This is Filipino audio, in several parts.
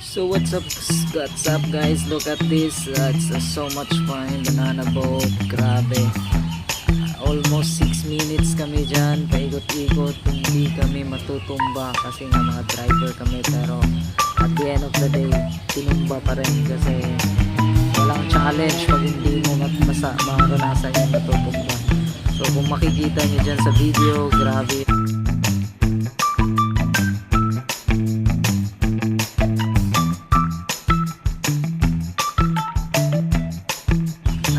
So what's up guys, look at this. It's so much fun. Banana boat, grabe. Almost 6 minutes kami dyan, paikot-ikot. Hindi kami matutumba kasi nga mga driver kami, pero at the end of the day tinumba pa rin kasi walang challenge pag hindi mo maranasan yung matutumba. So kung makikita nyo dyan sa video, grabe.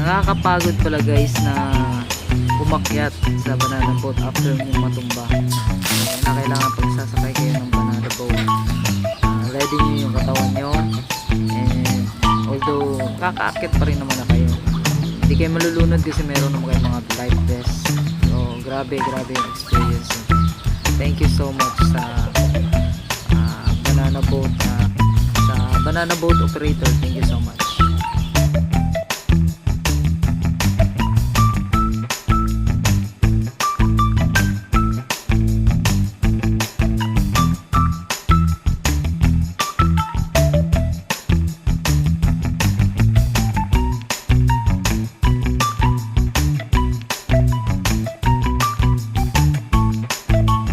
Nakakapagod pala guys na umakyat sa banana boat after nyo matumba. Na kailangan pag sasakay kayo ng banana boat, ready nyo yung katawan nyo, and although kakaakyat pa rin naman na kayo, hindi kayo malulunod kasi meron naman kayo mga life vest. So grabe yung experience. Thank you so much sa banana boat, sa banana boat operator. Thank you so much.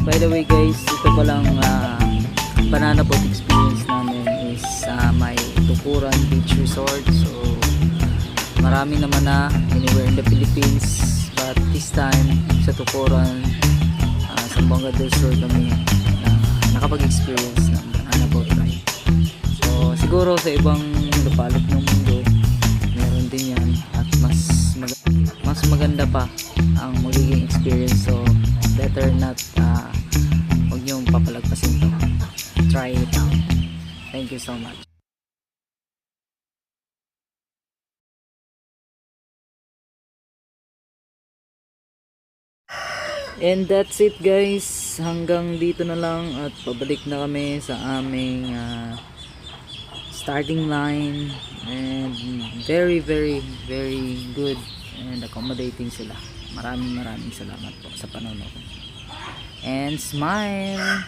By the way guys, ito palang banana boat experience namin is may Tukuran Beach Resort. So marami naman na anywhere in the Philippines, but this time sa Tukuran, sa Buanga del Sur kami nakapag-experience ng banana boat ride. So siguro sa ibang lupalop ng mundo meron din yan, at mas maganda pa ang magiging experience. So better not huwag niyong papalagpasin to. Try it out. Thank you so much. And that's it guys, hanggang dito na lang at pabalik na kami sa aming starting line, and very good and accommodating sila. Maraming salamat po sa panonood. And smile!